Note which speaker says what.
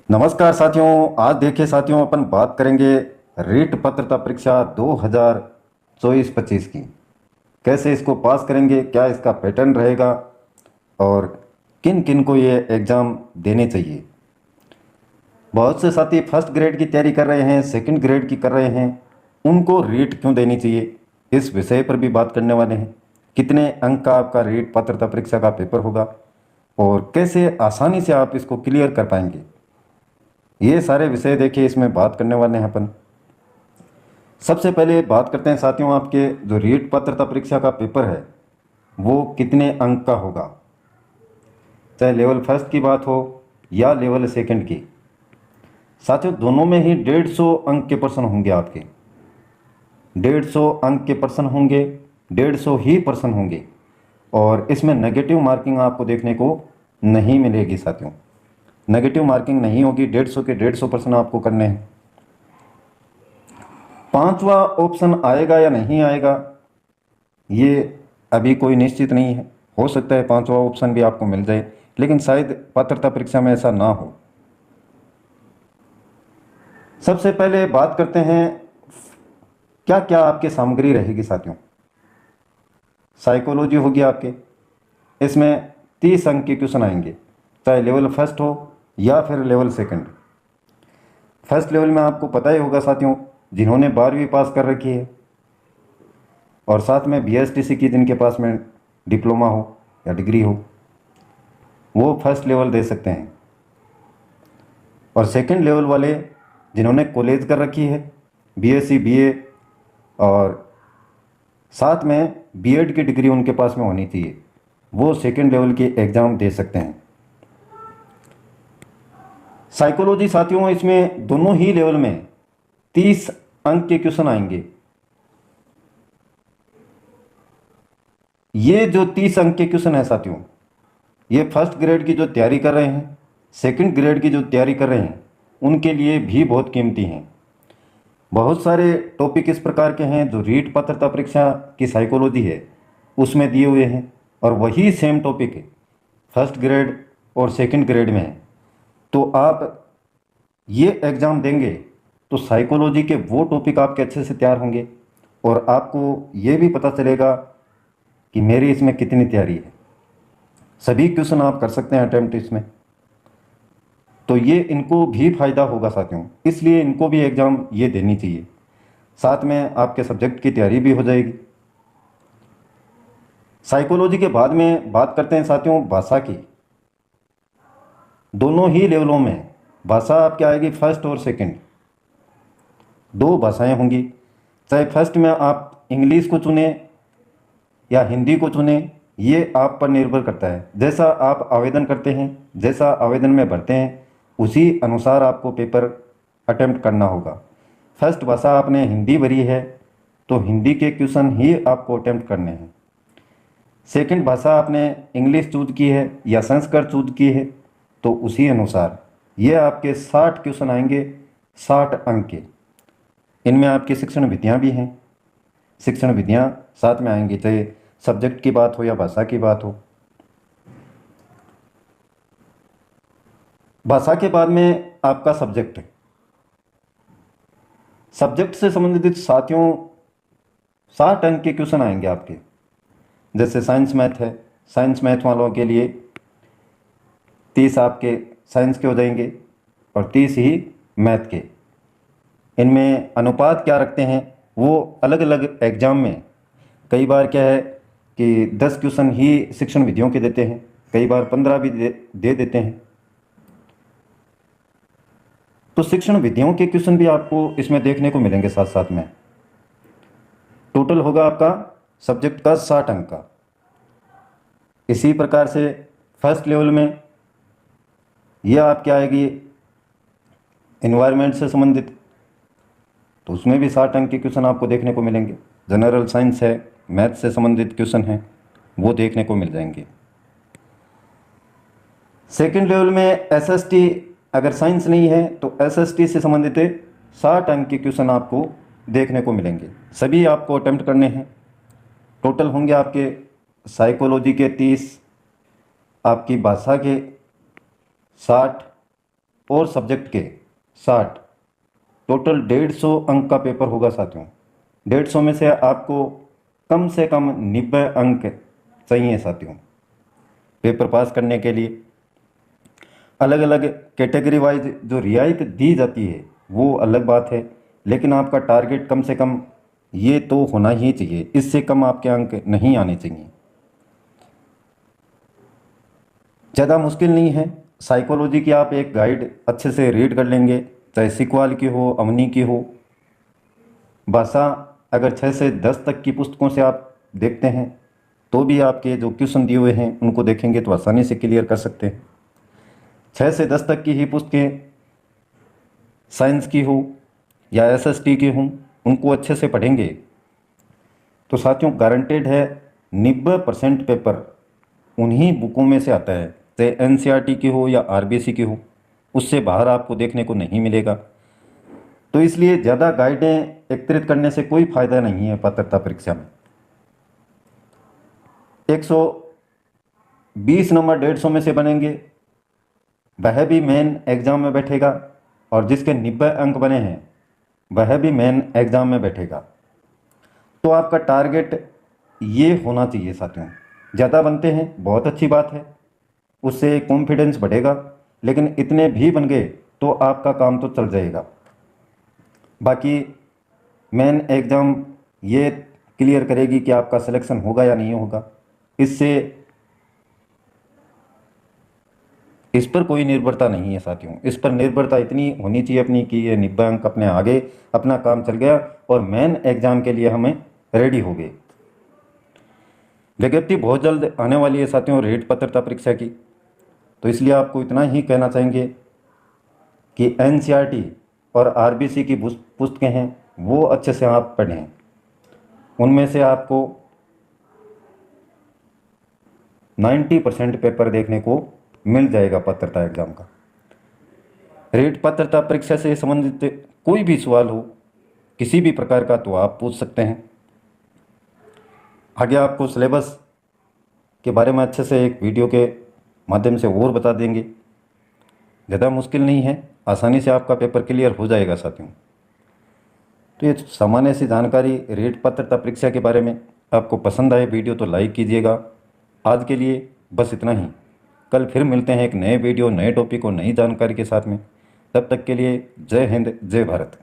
Speaker 1: नमस्कार साथियों। आज देखिए साथियों, अपन बात करेंगे रीट पात्रता परीक्षा 2024-25 की। कैसे इसको पास करेंगे, क्या इसका पैटर्न रहेगा और किन किन को ये एग्ज़ाम देने चाहिए। बहुत से साथी फर्स्ट ग्रेड की तैयारी कर रहे हैं, सेकंड ग्रेड की कर रहे हैं, उनको रीट क्यों देनी चाहिए, इस विषय पर भी बात करने वाले हैं। कितने अंक का आपका रीट पात्रता परीक्षा का पेपर होगा और कैसे आसानी से आप इसको क्लियर कर पाएंगे, ये सारे विषय देखिए इसमें बात करने वाले हैं अपन। सबसे पहले बात करते हैं साथियों, आपके जो रीट पात्रता परीक्षा का पेपर है वो कितने अंक का होगा। चाहे लेवल फर्स्ट की बात हो या लेवल सेकंड की, साथियों दोनों में ही 150 अंक के प्रश्न होंगे आपके। 150 अंक के प्रश्न होंगे, 150 ही प्रश्न होंगे और इसमें नेगेटिव मार्किंग आपको देखने को नहीं मिलेगी साथियों। नेगेटिव मार्किंग नहीं होगी, 150 के 150 प्रश्न आपको करने हैं। पांचवा ऑप्शन आएगा या नहीं आएगा ये अभी कोई निश्चित नहीं है। हो सकता है पांचवा ऑप्शन भी आपको मिल जाए, लेकिन शायद पात्रता परीक्षा में ऐसा ना हो। सबसे पहले बात करते हैं क्या क्या आपकी सामग्री रहेगी साथियों। साइकोलॉजी होगी आपके, इसमें 30 अंक के क्वेश्चन आएंगे, चाहे लेवल फर्स्ट हो या फिर लेवल सेकंड। फर्स्ट लेवल में आपको पता ही होगा साथियों, जिन्होंने 12वीं पास कर रखी है और साथ में बीएसटीसी की जिनके पास में डिप्लोमा हो या डिग्री हो, वो फर्स्ट लेवल दे सकते हैं। और सेकंड लेवल वाले जिन्होंने कॉलेज कर रखी है, बीएससी बीए और साथ में बीएड की डिग्री उनके पास में होनी चाहिए, वो सेकंड लेवल की एग्ज़ाम दे सकते हैं। साइकोलॉजी साथियों, इसमें दोनों ही लेवल में 30 अंक के क्वेश्चन आएंगे। ये जो 30 अंक के क्वेश्चन है साथियों, ये फर्स्ट ग्रेड की जो तैयारी कर रहे हैं, सेकंड ग्रेड की जो तैयारी कर रहे हैं, उनके लिए भी बहुत कीमती हैं। बहुत सारे टॉपिक इस प्रकार के हैं जो रीट पात्रता परीक्षा की साइकोलॉजी है उसमें दिए हुए हैं और वही सेम टॉपिक है फर्स्ट ग्रेड और सेकंड ग्रेड में है। तो आप ये एग्ज़ाम देंगे तो साइकोलॉजी के वो टॉपिक आपके अच्छे से तैयार होंगे और आपको ये भी पता चलेगा कि मेरी इसमें कितनी तैयारी है। सभी क्वेश्चन आप कर सकते हैं अटेम्प्ट इसमें, तो ये इनको भी फायदा होगा साथियों, इसलिए इनको भी एग्ज़ाम ये देनी चाहिए। साथ में आपके सब्जेक्ट की तैयारी भी हो जाएगी। साइकोलॉजी के बाद में बात करते हैं साथियों भाषा की। दोनों ही लेवलों में भाषा आपकी आएगी फर्स्ट और सेकंड, दो भाषाएं होंगी। चाहे फर्स्ट में आप इंग्लिश को चुने या हिंदी को चुने, ये आप पर निर्भर करता है। जैसा आप आवेदन करते हैं, जैसा आवेदन में भरते हैं, उसी अनुसार आपको पेपर अटेम्प्ट करना होगा। फर्स्ट भाषा आपने हिंदी भरी है तो हिंदी के क्वेश्चन ही आपको अटेम्प्ट करने हैं। सेकंड भाषा आपने इंग्लिश चूज की है या संस्कृत चूज की है तो उसी अनुसार ये आपके 60 क्वेश्चन आएंगे, 60 अंक के। इनमें आपकी शिक्षण विधियाँ भी हैं, शिक्षण विधियाँ साथ में आएंगी, चाहे सब्जेक्ट की बात हो या भाषा की बात हो। भाषा के बाद में आपका सब्जेक्ट है। सब्जेक्ट से संबंधित साथियों 60 अंक के क्वेश्चन आएंगे आपके। जैसे साइंस मैथ है, साइंस मैथ वालों के लिए 30 आपके साइंस के हो जाएंगे और 30 ही मैथ के। इनमें अनुपात क्या रखते हैं वो अलग अलग एग्जाम में कई बार क्या है कि 10 क्वेश्चन ही शिक्षण विधियों के देते हैं, कई बार 15 भी दे देते हैं। तो शिक्षण विधियों के क्वेश्चन भी आपको इसमें देखने को मिलेंगे साथ साथ में। टोटल होगा आपका सब्जेक्ट का 60 अंक का। इसी प्रकार से फर्स्ट लेवल में यह आपकी आएगी एनवायरनमेंट से संबंधित, तो उसमें भी 60 अंक के क्वेश्चन आपको देखने को मिलेंगे। जनरल साइंस है, मैथ से संबंधित क्वेश्चन हैं, वो देखने को मिल जाएंगे। सेकंड लेवल में एसएसटी, अगर साइंस नहीं है तो एसएसटी से संबंधित 60 अंक के क्वेश्चन आपको देखने को मिलेंगे। सभी आपको अटेम्प्ट करने हैं। टोटल होंगे आपके साइकोलॉजी के 30, आपकी भाषा के 60 और सब्जेक्ट के 60, टोटल 150 अंक का पेपर होगा साथियों। 150 में से आपको कम से कम 90 अंक चाहिए साथियों पेपर पास करने के लिए। अलग अलग कैटेगरी वाइज जो रियायत दी जाती है वो अलग बात है, लेकिन आपका टारगेट कम से कम ये तो होना ही चाहिए, इससे कम आपके अंक नहीं आने चाहिए। ज़्यादा मुश्किल नहीं है। साइकोलॉजी की आप एक गाइड अच्छे से रीड कर लेंगे, चाहे सिकवाल की हो, अवनी की हो। भाषा अगर 6 से 10 तक की पुस्तकों से आप देखते हैं तो भी आपके जो क्वेश्चन दिए हुए हैं उनको देखेंगे तो आसानी से क्लियर कर सकते हैं। 6 से 10 तक की ही पुस्तकें साइंस की हो या एसएसटी की हों, उनको अच्छे से पढ़ेंगे तो साथियों गारंटेड है 90% पेपर उन्हीं बुकों में से आता है, चाहे एनसीईआरटी की हो या आरबीसी की हो, उससे बाहर आपको देखने को नहीं मिलेगा। तो इसलिए ज़्यादा गाइडें एकत्रित करने से कोई फ़ायदा नहीं है पात्रता परीक्षा में। 120 नंबर 150 में से बनेंगे, वह भी मेन एग्ज़ाम में बैठेगा, और जिसके 90 अंक बने हैं वह भी मेन एग्ज़ाम में बैठेगा। तो आपका टारगेट ये होना चाहिए साथियों। ज़्यादा बनते हैं बहुत अच्छी बात है, उससे कॉन्फिडेंस बढ़ेगा, लेकिन इतने भी बन गए तो आपका काम तो चल जाएगा। बाकी मेन एग्ज़ाम ये क्लियर करेगी कि आपका सिलेक्शन होगा या नहीं होगा। इस पर कोई निर्भरता नहीं है साथियों। इस पर निर्भरता इतनी होनी चाहिए अपनी कि ये 90 अंक अपने आगे अपना काम चल गया और मेन एग्ज़ाम के लिए हमें रेडी हो गए। विज्ञप्ति बहुत जल्द आने वाली है साथियों रेट पात्रता परीक्षा की, तो इसलिए आपको इतना ही कहना चाहेंगे कि एनसीईआरटी और आरबीसी की पुस्तकें हैं वो अच्छे से आप पढ़ें। उनमें से आपको 90% पेपर देखने को मिल जाएगा पात्रता एग्ज़ाम का। रेट पात्रता परीक्षा से संबंधित कोई भी सवाल हो किसी भी प्रकार का तो आप पूछ सकते हैं। आगे आपको सिलेबस के बारे में अच्छे से एक वीडियो के माध्यम से और बता देंगे। ज़्यादा मुश्किल नहीं है, आसानी से आपका पेपर क्लियर हो जाएगा साथियों। तो ये सामान्य सी जानकारी रेट पात्रता परीक्षा के बारे में आपको पसंद आए वीडियो तो लाइक कीजिएगा। आज के लिए बस इतना ही। कल फिर मिलते हैं एक नए वीडियो, नए टॉपिक और नई जानकारी के साथ में। तब तक के लिए जय हिंद, जय भारत।